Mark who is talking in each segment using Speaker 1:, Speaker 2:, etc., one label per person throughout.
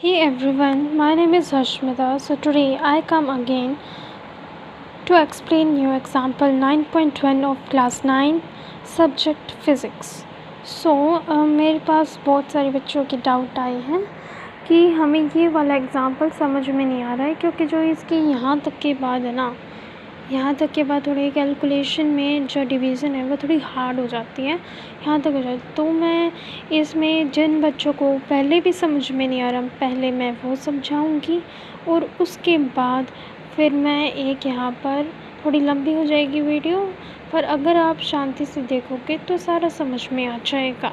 Speaker 1: Hey everyone, my name is Harshmita. So today I come again to explain you example 9.1 of class 9 subject physics. मेरे पास बहुत सारे बच्चों के doubt आए हैं कि हमें ये वाला एग्ज़ाम्पल समझ में नहीं आ रहा है, क्योंकि जो इसकी यहाँ तक के बाद है ना, यहाँ तक के बाद थोड़ी कैलकुलेशन में जो डिवीज़न है वो थोड़ी हार्ड हो जाती है, यहाँ तक हो जाती है। तो मैं इसमें जिन बच्चों को पहले भी समझ में नहीं आ रहा, पहले मैं वो समझाऊंगी और उसके बाद फिर मैं एक यहाँ पर थोड़ी लंबी हो जाएगी वीडियो, पर अगर आप शांति से देखोगे तो सारा समझ में आ जाएगा।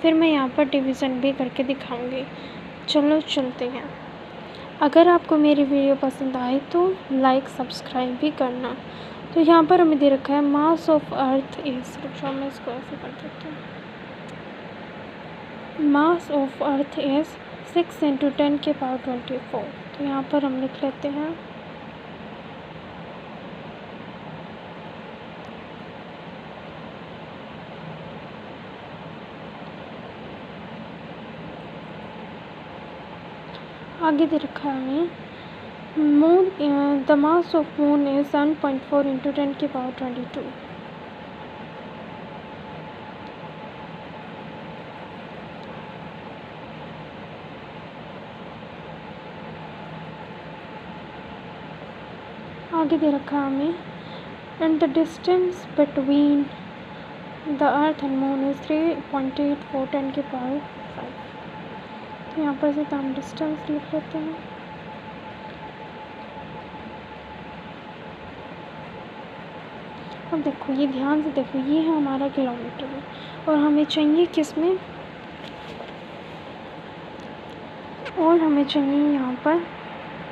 Speaker 1: फिर मैं यहाँ पर डिवीज़न भी करके दिखाऊंगी। चलो चलते हैं। अगर आपको मेरी वीडियो पसंद आए तो लाइक सब्सक्राइब भी करना। तो यहाँ पर हमें दे रखा है मास ऑफ अर्थ इज, रुको मैं इसको ऐसे कर देती हूँ। Mass of earth is 6 × 10⁻²4। तो यहाँ पर हम लिख लेते हैं आगे दे रखा है हमें moon, the mass of moon is 7.4 × 10⁻22। आगे दे रखा है हमें and the distance between the earth and moon is 3.84 10⁻5। तो यहाँ पर से हम डिस्टेंस लिख लेते हैं। अब देखो, ये ध्यान से देखो, ये है हमारा किलोमीटर में और हमें चाहिए किस में, और हमें चाहिए यहाँ पर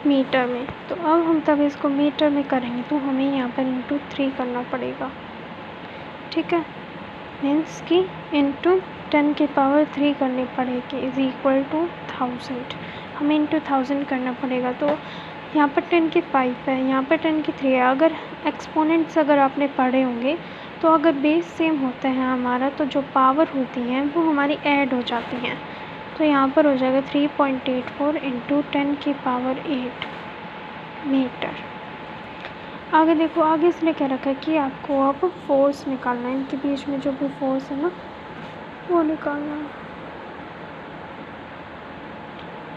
Speaker 1: मीटर में। तो अब हम तब इसको मीटर में करेंगे तो हमें यहाँ पर इंटू 3 करना पड़ेगा, ठीक है। मीन्स कि इंटू 10⁻3 करनी पड़ेगी इज इक्वल टू 1000। हमें इंटू 1000 करना पड़ेगा। तो यहाँ पर 10⁵ है, यहाँ पर 10⁵ है। अगर एक्सपोनेंट्स अगर आपने पढ़े होंगे तो अगर बेस सेम होता है हमारा तो जो पावर होती हैं वो हमारी ऐड हो जाती हैं। तो यहाँ पर हो जाएगा 3.84 × 10⁸ मीटर। आगे देखो, आगे इसने क्या रखा है कि आपको अब फोर्स निकालना है, इनके बीच में जो भी फोर्स है ना वो निकालना है।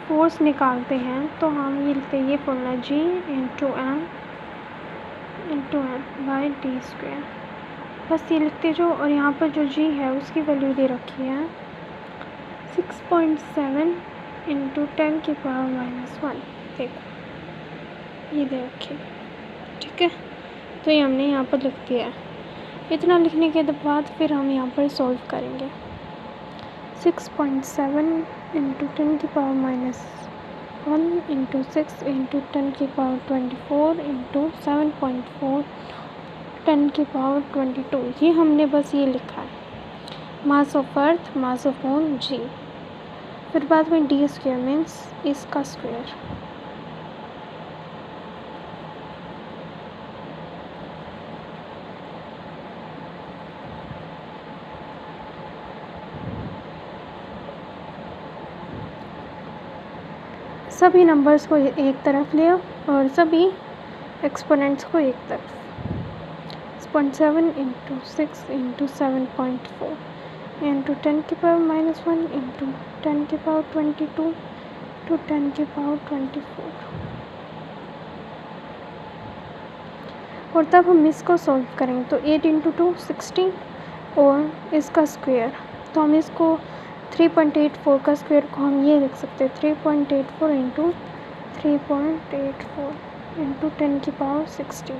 Speaker 1: फोर्स निकालते हैं तो हम ये लिखते हैं, ये फॉर्मूला G × M/d², बस ये लिखते जो। और यहाँ पर जो G है उसकी वैल्यू दे रखी है 6.7 × 10⁻⁻1। देखो ये दे रखी है, ठीक है। तो ये हमने यहाँ पर लिख दिया है। इतना लिखने के बाद फिर हम यहाँ पर सॉल्व करेंगे। 6.7 × 10⁻⁻1 × 6 × 10⁻24 × 7.4 10⁻22। ये हमने बस ये लिखा है, mass of earth, mass of moon, G। फिर बाद में d² मीन्स इसका स्क्वायर। सभी नंबर्स को एक तरफ लिया और सभी एक्सपोनेंट्स को एक तरफ। 6.7 × 6 × 7.4 × 10⁻⁻1 × 10⁻22 to 10⁻24। और तब हम इसको सॉल्व करेंगे तो 8 × 2 16 और इसका स्क्वायर। तो हम इसको 3.84 का स्क्वायर को हम ये लिख सकते हैं 3.84 × 3.84 × 10⁻16।